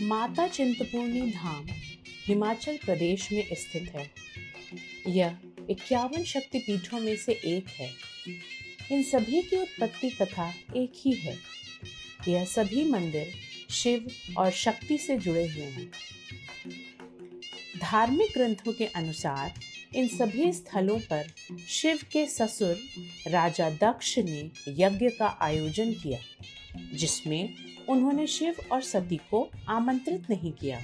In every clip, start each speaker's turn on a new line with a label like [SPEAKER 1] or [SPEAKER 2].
[SPEAKER 1] माता चिंतपूर्णी धाम हिमाचल प्रदेश में स्थित है। यह 51 शक्तिपीठों में से एक है। इन सभी की उत्पत्ति कथा एक ही है। यह सभी मंदिर शिव और शक्ति से जुड़े हुए हैं। धार्मिक ग्रंथों के अनुसार इन सभी स्थलों पर शिव के ससुर राजा दक्ष ने यज्ञ का आयोजन किया, जिसमें उन्होंने शिव और सती को आमंत्रित नहीं किया।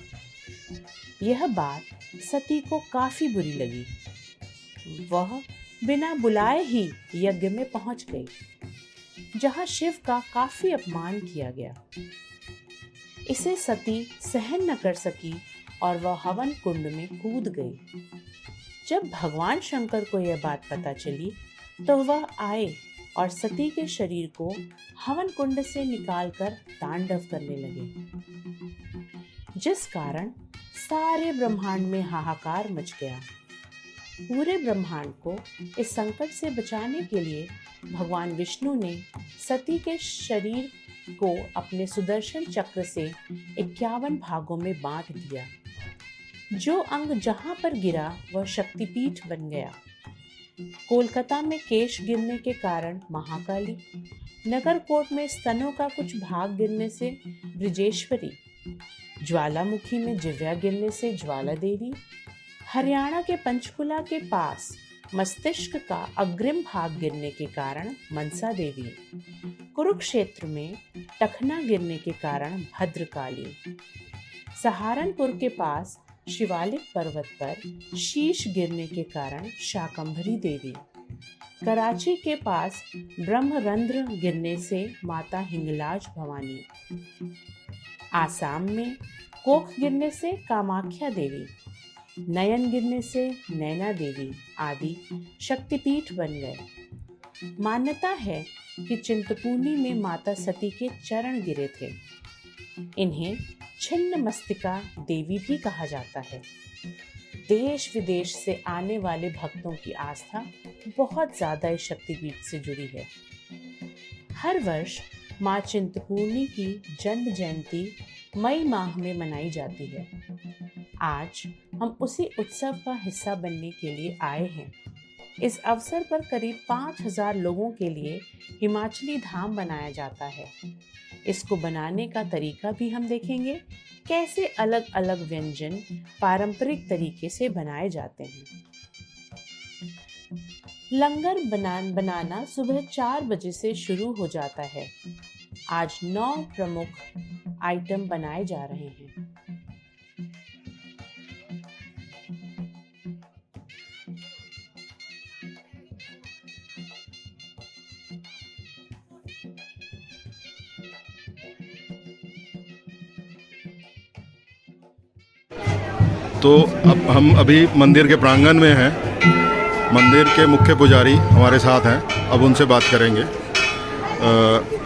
[SPEAKER 1] यह बात सती को काफी बुरी लगी। वह बिना बुलाए ही यज्ञ में पहुंच गई, जहां शिव का काफी अपमान किया गया। इसे सती सहन न कर सकी और वह हवन कुंड में कूद गई। जब भगवान शंकर को यह बात पता चली तो वह आए और सती के शरीर को हवन कुंड से निकालकर तांडव करने लगे, जिस कारण सारे ब्रह्मांड में हाहाकार मच गया। पूरे ब्रह्मांड को इस संकट से बचाने के लिए भगवान विष्णु ने सती के शरीर को अपने सुदर्शन चक्र से 51 भागों में बांट दिया। जो अंग जहां पर गिरा वह शक्तिपीठ बन गया। कोलकाता में केश गिरने के कारण महाकाली, नगरकोट में स्तनों का कुछ भाग गिरने से ब्रजेश्वरी, ज्वालामुखी में जिव्या गिरने से ज्वाला देवी, हरियाणा के पंचकुला के पास मस्तिष्क का अग्रिम भाग गिरने के कारण मनसा देवी, कुरुक्षेत्र में टखना गिरने के कारण भद्रकाली, सहारनपुर के पास शिवालिक पर्वत पर शीश गिरने के कारण शाकंभरी देवी, कराची के पास ब्रह्मरंध्र गिरने से माता हिंगलाज भवानी, आसाम में कोख गिरने से कामाख्या देवी, नयन गिरने से नैना देवी आदि शक्तिपीठ बन गए। मान्यता है कि चिंतपूर्णी में माता सती के चरण गिरे थे। इन्हें छिन्न मस्तिका देवी भी कहा जाता है। देश विदेश से आने वाले भक्तों की आस्था बहुत ज्यादा इस शक्तिपीठ से जुड़ी है। हर वर्ष माँ चिंतपूर्णी की जन्म जयंती मई माह में मनाई जाती है। आज हम उसी उत्सव का हिस्सा बनने के लिए आए हैं। इस अवसर पर करीब 5000 लोगों के लिए हिमाचली धाम बनाया जाता है। इसको बनाने का तरीका भी हम देखेंगे, कैसे अलग अलग व्यंजन पारंपरिक तरीके से बनाए जाते हैं। लंगर बनाना सुबह 4 बजे से शुरू हो जाता है। आज 9 प्रमुख आइटम बनाए जा रहे हैं।
[SPEAKER 2] तो अब हम अभी मंदिर के प्रांगण में हैं। मंदिर के मुख्य पुजारी हमारे साथ हैं, अब उनसे बात करेंगे।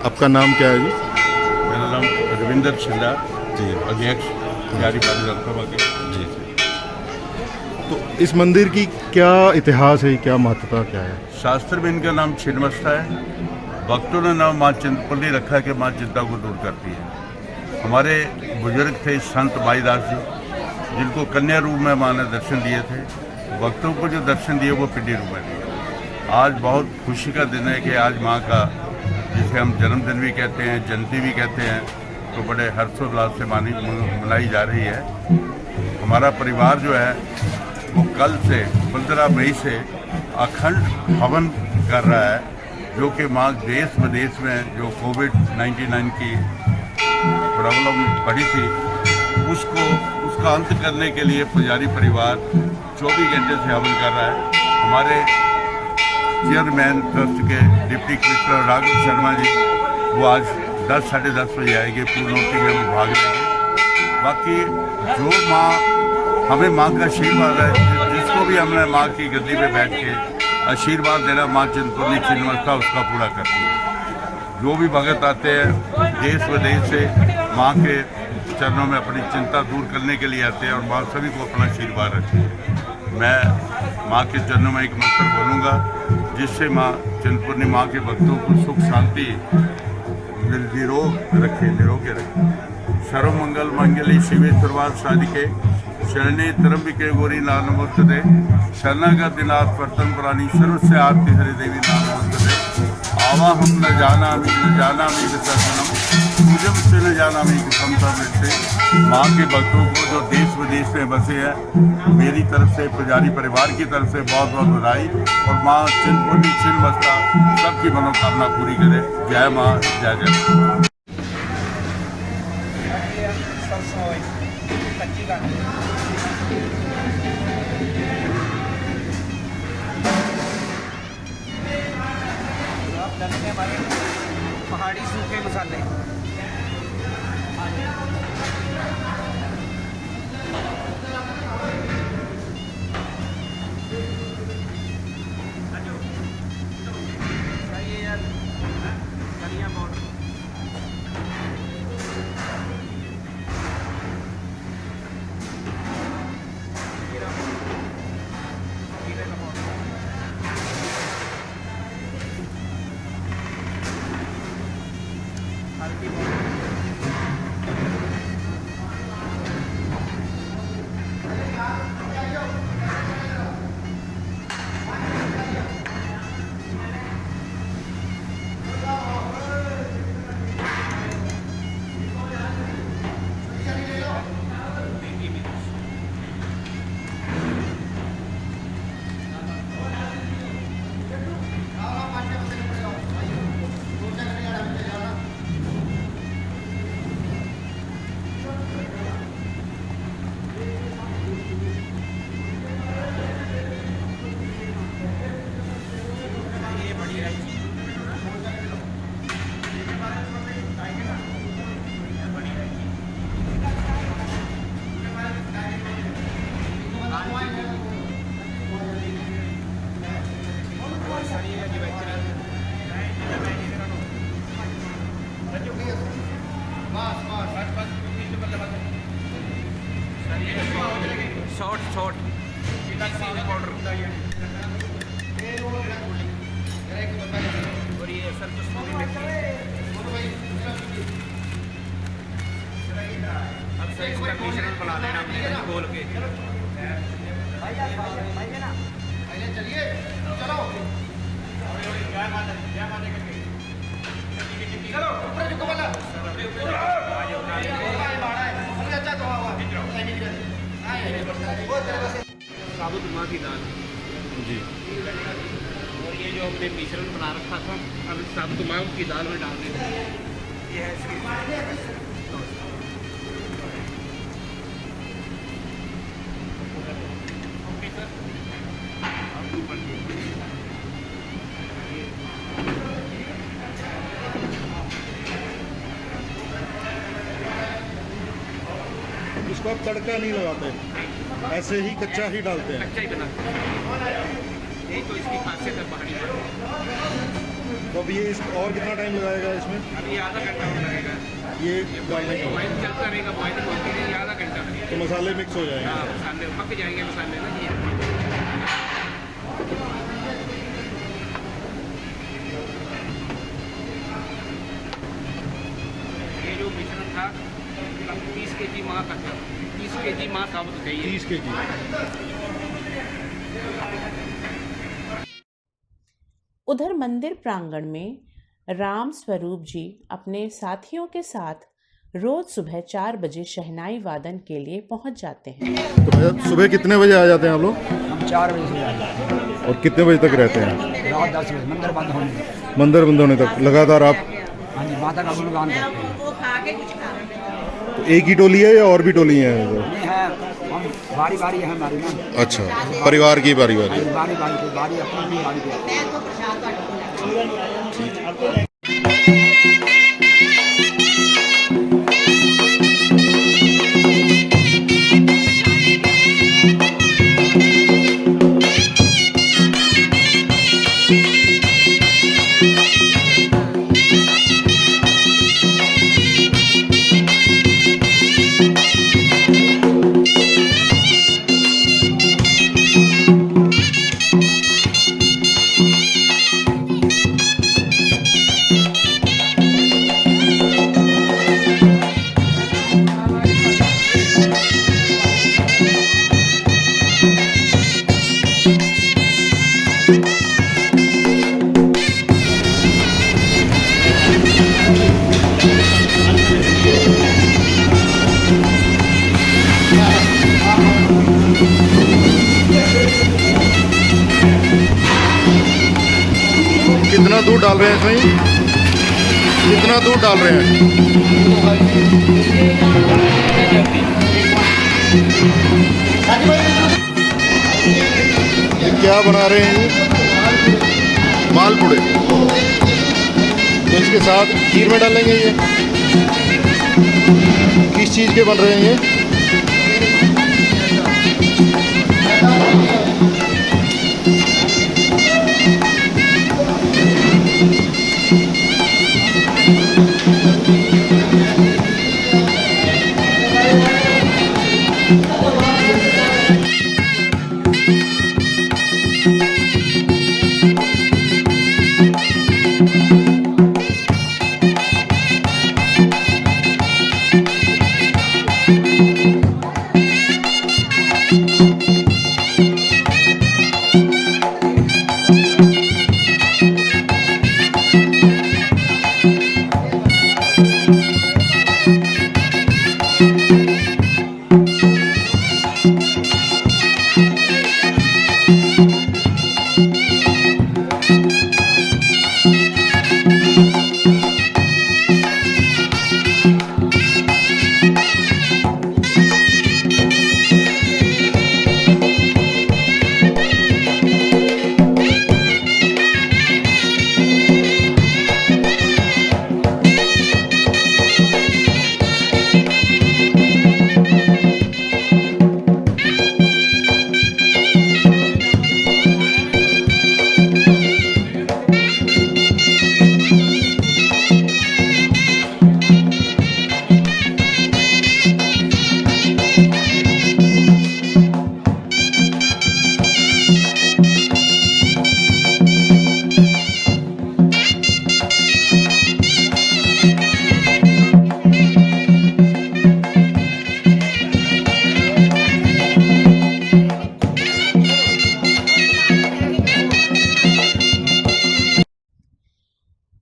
[SPEAKER 2] आपका नाम क्या है जी?
[SPEAKER 3] मेरा नाम रविंदर छिंदा
[SPEAKER 2] जी,
[SPEAKER 3] अध्यक्ष बिहारी विधानसभा के।
[SPEAKER 2] जी जी। तो इस मंदिर की क्या इतिहास है, क्या महत्वता क्या है?
[SPEAKER 3] शास्त्र में इनका नाम छिन्नमस्ता है। भक्तों ने नाम माँ चिंतपूर्णी रखा है कि माँ चिंता को दूर करती है। हमारे बुजुर्ग थे संत बाईदास जी, जिनको कन्या रूप में माँ ने दर्शन दिए थे। भक्तों को जो दर्शन दिए वो पिंडी रूप में दिए। आज बहुत खुशी का दिन है कि आज माँ का, जिसे हम जन्मदिन भी कहते हैं, जयंती भी कहते हैं, तो बड़े हर्षोल्लास से मनाई जा रही है। हमारा परिवार जो है वो कल से 15 मई से अखंड हवन कर रहा है, जो कि माँ देश विदेश में जो कोविड-19 की प्रॉब्लम बढ़ी थी उसका अंत करने के लिए पुजारी परिवार 24 घंटे से हवन कर रहा है। हमारे चेयरमैन ट्रस्ट के डिप्टी कमिश्नर राघव शर्मा जी, वो आज 10 साढ़े 10 बजे आएंगे, पूर्णोक्ति में भाग लेंगे। बाकी जो माँ हमें माँ का आशीर्वाद है, जिसको भी हमने माँ की गद्दी पे बैठ के आशीर्वाद देना, माँ चिंतपूर्णी छिन्नमस्ता उसका पूरा करती है। जो भी भगत आते हैं देश विदेश से माँ के चरणों में अपनी चिंता दूर करने के लिए आते हैं और माँ सभी को अपना आशीर्वाद रखती है। मैं माँ के चरणों में एक मंत्र बोलूँगा, जिससे माँ चिंतपूर्णी माँ के भक्तों को सुख शांति निरोग रखे, निरोग रखे। सर्वमंगल मंगली शिवे सर्वार्थ साधिके शरणे त्र्यंबिके गौरी नानमोस्तुते शरणागत दिनाथ वर्तन पुराणी सर्वस्य आरती हरि देवी नानमोस्तुते आवाहम न जानामि विसर्जनम पूजम से न जानामि से माँ के भक्तों को जो देश विदेश में बसे हैं मेरी तरफ से पुजारी परिवार की तरफ से बहुत बहुत बधाई और माँ चिंतपूर्णी छिन्नमस्ता सबकी मनोकामना पूरी करे। जय माँ जय जय।
[SPEAKER 4] हमारे पहाड़ी सूखे मसाले शॉर्ट शॉर्ट पाउडर और ये सर कसूरी मेथी। अब सर इसका मिश्रण बना देना हमने घोल के। चलिए चलो चलो ऊपर झुको वाला साबुत माँ की दाल
[SPEAKER 2] जी।
[SPEAKER 4] और ये जो हमने मिश्रण बना रखा था अब साबुत माँ की दाल में डाल देते हैं। ये है इसकी
[SPEAKER 2] इसको आप तड़का नहीं लगाते, ऐसे ही कच्चा ही डालते हैं?
[SPEAKER 4] कच्चा ही बनाते हैं, यही तो इसकी खासियत है पहाड़ी में।
[SPEAKER 2] तो अब ये इस और कितना टाइम लगाएगा इसमें?
[SPEAKER 4] अभी आधा घंटा और लगेगा
[SPEAKER 2] ये डालने का?
[SPEAKER 4] बॉइल चलता रहेगा, बॉइलिंग होती रहेगी, आधा घंटा लगेगा।
[SPEAKER 2] तो मसाले मिक्स हो जाएंगे?
[SPEAKER 4] हाँ, मसाले पक जाएंगे मसाले ना ये। ये जो मिश्रण था 30 kg माँ का था, 30 kg माँ साबुत चाहिए।
[SPEAKER 2] 30 kg।
[SPEAKER 1] उधर मंदिर प्रांगण में राम स्वरूप जी अपने साथियों के साथ रोज सुबह 4 बजे शहनाई वादन के लिए पहुंच जाते हैं।
[SPEAKER 2] तो भैया सुबह कितने बजे आ जाते हैं आप लोग?
[SPEAKER 5] हम 4 बजे से जाते हैं
[SPEAKER 2] और कितने बजे तक रहते हैं?
[SPEAKER 5] रात 10 बजे मंदिर बंद होने तक।
[SPEAKER 2] मंदिर बंद होने तक लगातार आप?
[SPEAKER 5] हाँ जी, माता का गुणगान करते हैं।
[SPEAKER 2] तो एक ही टोली है या और भी टोली हैं?
[SPEAKER 5] नहीं है, हम बारी बारी है हमारी ना।
[SPEAKER 2] अच्छा, परिवार की बारी बारी?
[SPEAKER 5] बारी बारी की बारी अपनी बारी की।
[SPEAKER 2] कितना दूध डाल रहे हैं इसमें? कितना दूध डाल रहे हैं? ये क्या बना रहे हैं ये? मालपुड़े। तो इसके साथ खीर में डालेंगे ये? किस चीज़ के बन रहे हैं ये?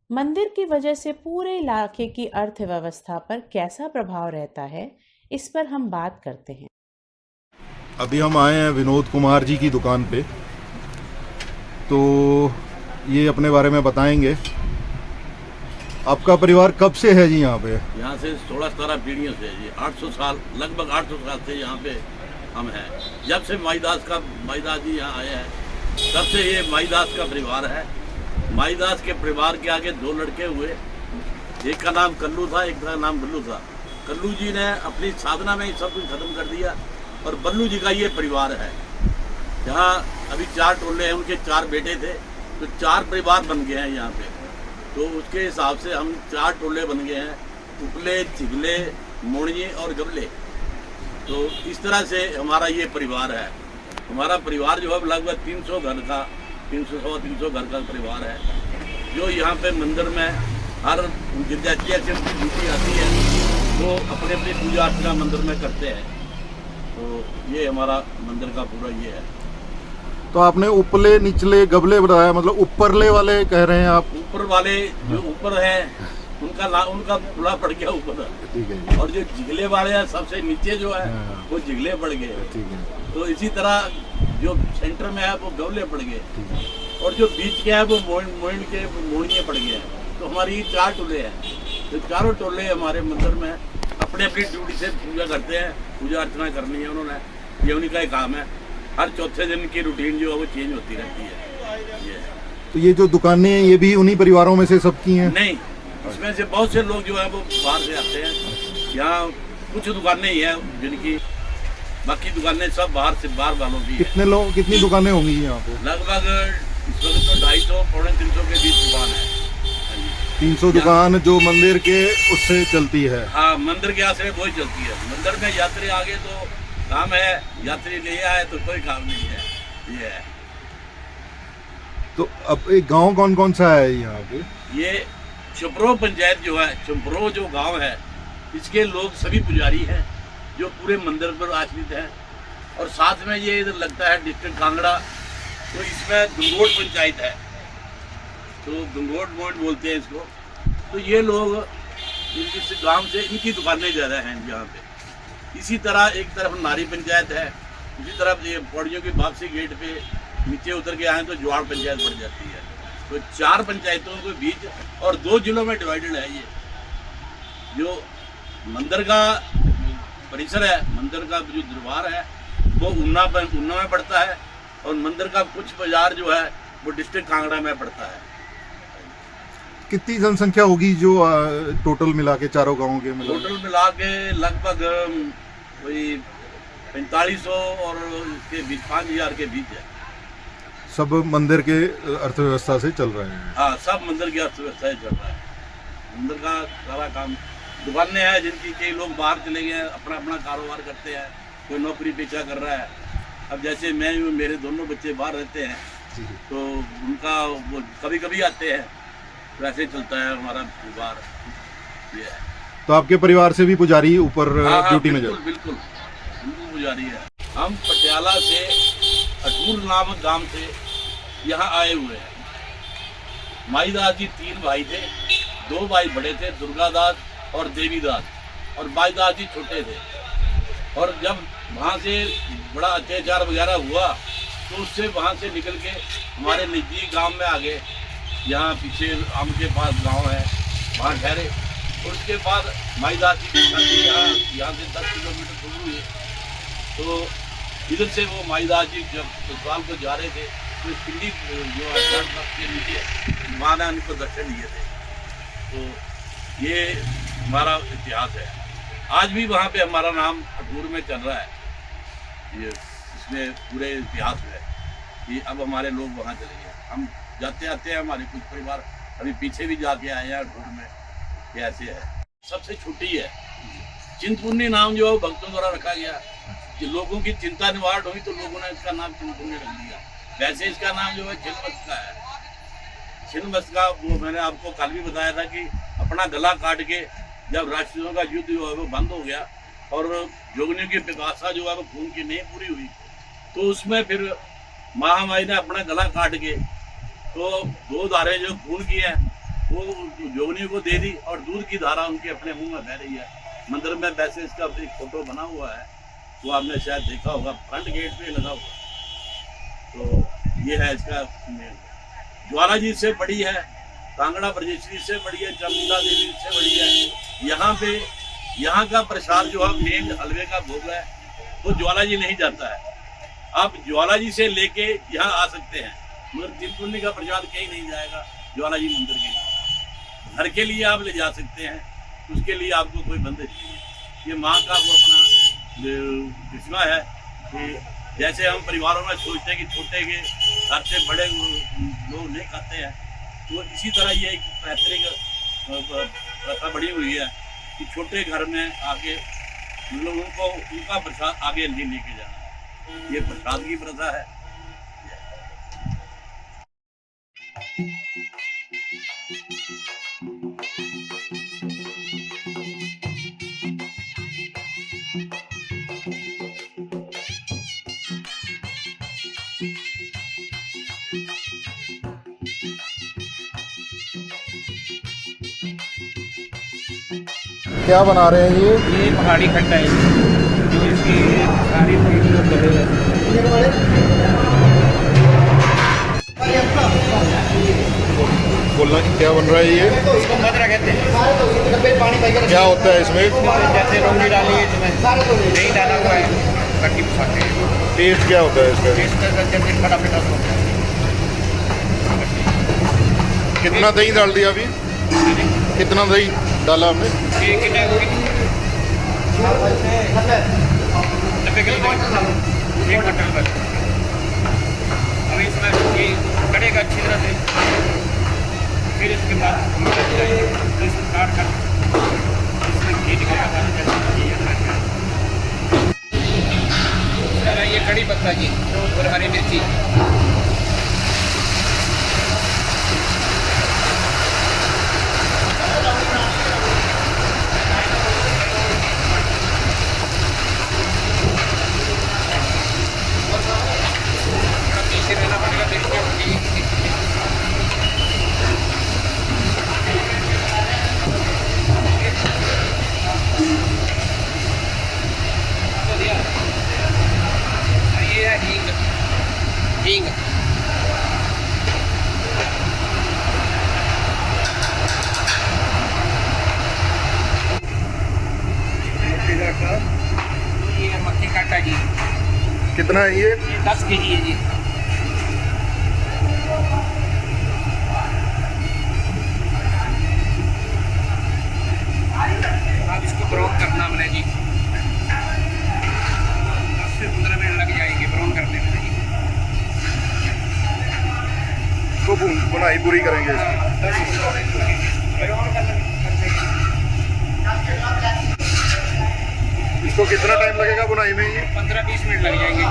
[SPEAKER 1] मंदिर की वजह से पूरे इलाके की अर्थव्यवस्था पर कैसा प्रभाव रहता है, इस पर हम बात करते हैं।
[SPEAKER 2] अभी हम आए हैं विनोद कुमार जी की दुकान पे, तो ये अपने बारे में बताएंगे। आपका परिवार कब से है जी यहाँ पे?
[SPEAKER 6] यहाँ से 16-17 पीढ़ियों से जी, 800 साल, लगभग 800 साल से यहाँ पे हम हैं। जब से माईदास जी यहाँ आए हैं तब से ये माईदास का परिवार है। माईदास के परिवार के आगे 2 लड़के हुए, एक का नाम कल्लू था, एक का नाम बल्लू था। कल्लू जी ने अपनी साधना में सब कुछ खत्म कर दिया और बल्लू जी का ये परिवार है। यहाँ अभी 4 टोले हैं, उनके 4 बेटे थे, तो 4 परिवार बन गए हैं यहाँ पे। तो उसके हिसाब से हम 4 टोले बन गए हैं, उपले, चिगले, मोड़िए और गबले। तो इस तरह से हमारा ये परिवार है। हमारा परिवार जो है लगभग 300 घर का, 300 घर का परिवार है, जो यहाँ पे मंदिर में हर गिरजाचिया से ड्यूटी आती है, वो अपने अपनी पूजा अर्चना मंदिर में करते हैं। तो ये हमारा मंदिर का पूरा ये है।
[SPEAKER 2] तो आपने उपले, निचले, गबले बताया, मतलब ऊपरले वाले कह रहे हैं आप?
[SPEAKER 6] ऊपर वाले जो ऊपर हैं उनका खुला पड़ गया ऊपर,
[SPEAKER 2] ठीक है।
[SPEAKER 6] और जो जिगले वाले हैं सबसे नीचे जो है वो जिगले पड़ गए,
[SPEAKER 2] ठीक है।
[SPEAKER 6] तो इसी तरह जो सेंटर में है वो गवले पड़ गए, और जो बीच के है वो मोड़िए पड़ गए हैं। तो हमारी 4 टोले हैं, तो चारों टोले हमारे मंदिर में अपने अपनी ड्यूटी से पूजा करते हैं। पूजा अर्चना करनी है उन्होंने, ये उन्हीं का ही काम है। हर चौथे दिन की रूटीन जो है वो चेंज होती रहती है। ये
[SPEAKER 2] तो ये जो दुकानें हैं ये भी उन्हीं परिवारों में से सबकी हैं?
[SPEAKER 6] नहीं, इसमें से बहुत से लोग जो है वो बाहर से आते हैं। यहाँ कुछ दुकानें ही हैं जिनकी, बाकी दुकानें सब बाहर वालों की।
[SPEAKER 2] कितनी दुकानें होंगी यहाँ पे?
[SPEAKER 6] लगभग इस वक्त तो 250-300 के बीच दुकान है।
[SPEAKER 2] 300 दुकान जो मंदिर के उससे चलती है?
[SPEAKER 6] हाँ, मंदिर के आश्रय वही चलती है। मंदिर में यात्री आगे तो काम है, यात्री नहीं आए तो कोई काम नहीं है, ये है।
[SPEAKER 2] तो अब एक गांव कौन कौन सा है यहाँ पे?
[SPEAKER 6] ये चुपरो पंचायत जो है, चुपरो जो गांव है, इसके लोग सभी पुजारी हैं जो पूरे मंदिर पर आश्रित हैं। और साथ में ये इधर लगता है डिस्ट्रिक्ट कांगड़ा, तो इसमें गंगोट पंचायत है, तो गंगोट मोड बोलते हैं इसको। तो ये लोग इस गांव से, इनकी दुकानें ज़्यादा हैं यहाँ पे। इसी तरह एक तरफ नारी पंचायत है, इसी तरफ ये पौड़ियों की वापसी गेट पे नीचे उतर के आए तो जुआड़ पंचायत पड़ जाती है। तो 4 पंचायतों के बीच और 2 जिलों में डिवाइडेड है। ये जो मंदिर का परिसर है, मंदिर का जो दरबार है वो ऊना में पड़ता है और मंदिर का कुछ बाजार जो है वो डिस्ट्रिक्ट कांगड़ा में पड़ता है।
[SPEAKER 2] कितनी जनसंख्या होगी जो टोटल मिला के चारों गाँव के
[SPEAKER 6] टोटल मिला के लगभग वही 4500 और इसके बीच 5000 के बीच है।
[SPEAKER 2] सब मंदिर के अर्थव्यवस्था से चल रहे हैं।
[SPEAKER 6] हाँ, सब मंदिर की अर्थव्यवस्था से चल रहा है। मंदिर का सारा काम, दुकानें हैं जिनकी कई लोग बाहर चले गए हैं, अपना अपना कारोबार करते हैं, कोई नौकरी पेशा कर रहा है। अब जैसे मैं, मेरे दोनों बच्चे बाहर रहते हैं तो उनका वो कभी कभी आते हैं, वैसे चलता है हमारा परिवार। ये है।
[SPEAKER 2] तो आपके परिवार से भी पुजारी ऊपर ड्यूटी में
[SPEAKER 6] जाते? बिल्कुल पुजारी है। हम पटियाला से अटूर नामक गांव से यहाँ आए हुए हैं। माईदास जी 3 भाई थे, 2 भाई बड़े थे, दुर्गादास और देवीदास, और माईदास जी छोटे थे। और जब वहाँ से बड़ा अत्याचार वगैरह हुआ तो उससे वहाँ से निकल के हमारे नज़दीक गांव में आ गए। यहाँ पीछे आम के पास गांव है, वहाँ ठहरे। और उसके बाद माईदास जी की शादी यहाँ से 10 किलोमीटर दूर हुई। तो इधर से वो माईदास जी जब ससुराल को जा रहे थे तो पिंडी जो है के नीचे वहाँ ने उनको दर्शन दिए थे। तो ये हमारा इतिहास है। आज भी वहाँ पे हमारा नाम अटूर में चल रहा है। ये इसमें पूरे इतिहास है कि अब हमारे लोग वहाँ चले गए। हम जाते आते हैं, हमारे कुछ परिवार अभी पीछे भी जाके आए हैं अटूर में। ये ऐसे है। सबसे छोटी है चिंतपूर्णी, नाम जो है भक्तों द्वारा रखा गया कि लोगों की चिंता निवारण हुई तो लोगों ने इसका नाम चिंतपूर्णी रख दिया। वैसे इसका नाम जो है छिन्नमस्तिका है। छिन्नमस्तिका वो मैंने आपको कल भी बताया था कि अपना गला काट के जब राक्षसों का युद्ध जो है वो बंद हो गया और जोगनियों की पिपासा जो है वो खून की नहीं पूरी हुई, तो उसमें फिर महामाई ने अपना गला काट के तो 2 धारें जो खून की है वो जोगनियों को दे दी और दूध की धारा उनके अपने मुंह में बह रही है। मंदिर में वैसे इसका एक फोटो बना हुआ है, वो आपने शायद देखा होगा, फ्रंट गेट पे लगा हुआ। तो ये है इसका। ज्वाला जी से बड़ी है, कांगड़ा ब्रजेश्वरी से बड़ी है, चामुंडा देवी से बड़ी है। यहाँ पे यहाँ का प्रसाद जो है मेन हलवे का भोग है वो ज्वाला जी नहीं जाता है। आप ज्वाला जी से लेके यहाँ आ सकते हैं, मगर चिंतपूर्णी का प्रसाद कहीं नहीं जाएगा ज्वाला जी मंदिर के लिए। घर के लिए आप ले जा सकते हैं, उसके लिए आपको कोई बंदिश नहीं है। ये माँ का वो अपना किस्मा है कि जैसे हम परिवारों में सोचते हैं कि छोटे के घर से बड़े लोग नहीं खाते हैं, तो इसी तरह ये एक पैतृक प्रथा बड़ी हुई है कि छोटे घर में आके लोगों को उनका प्रसाद आगे नहीं लेके जाना है। ये प्रसाद की प्रथा है।
[SPEAKER 2] क्या बना रहे हैं
[SPEAKER 4] ये पहाड़ी खट्टा है जो इसकी सारी
[SPEAKER 2] बोलना कि क्या बन रहा है ये?
[SPEAKER 4] इसको मदरा कहते हैं।
[SPEAKER 2] क्या होता है इसमें?
[SPEAKER 4] जैसे रोटी डाली है इसमें दही डाला हुआ है, कट्टी पसाते हैं।
[SPEAKER 2] टेस्ट क्या होता है इसका?
[SPEAKER 4] जैसे खड़ा पेटा होता है।
[SPEAKER 2] कितना दही डाल दिया अभी? कितना दही डाला हमने?
[SPEAKER 4] 1 किलो 90 किलो 1 क्विंटल बस। अब इसमें ये कड़ेगा अच्छी तरह से, फिर इसके बाद हम इसको काट कर इसमें घी निकालना ये कड़ी पत्ता की और हरी मिर्ची। हींग
[SPEAKER 2] कितना है ये?
[SPEAKER 4] 10 kg है जी। अब इसको ब्राउन करना हमने जी, 10 से 15 मिनट लग जाएंगे ब्राउन करने में जी।
[SPEAKER 2] तो बुनाई पूरी करेंगे इसकी।
[SPEAKER 4] ब्राउन करने
[SPEAKER 2] इसको कितना टाइम लगेगा बुनाई में ये?
[SPEAKER 4] 15-20 मिनट लग जाएंगे जी।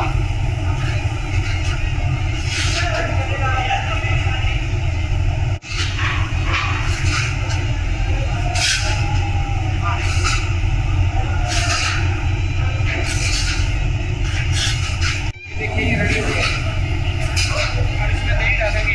[SPEAKER 4] देखिए ये रेडी हो गया और इसमें दही डालेंगे।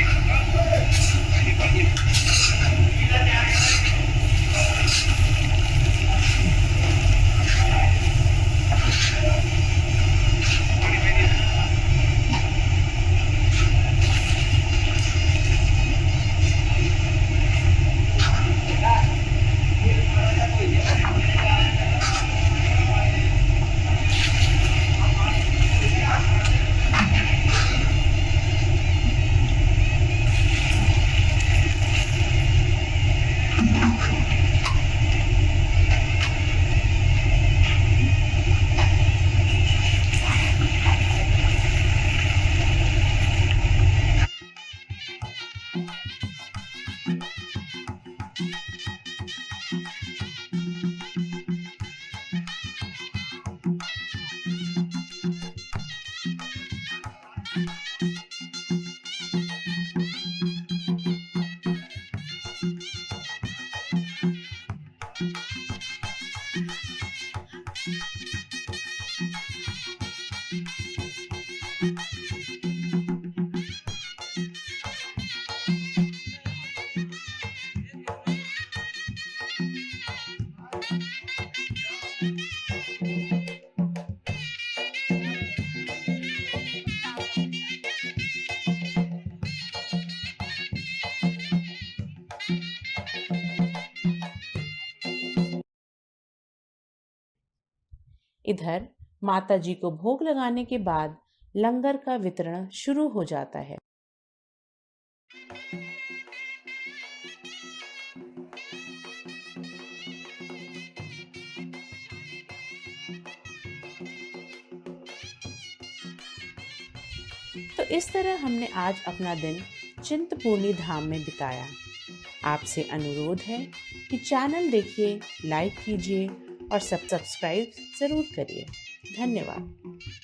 [SPEAKER 1] इधर माता जी को भोग लगाने के बाद लंगर का वितरण शुरू हो जाता है। तो इस तरह हमने आज अपना दिन चिंतपूर्णी धाम में बिताया। आपसे अनुरोध है कि चैनल देखिए, लाइक कीजिए और सब्सक्राइब जरूर करिए। धन्यवाद।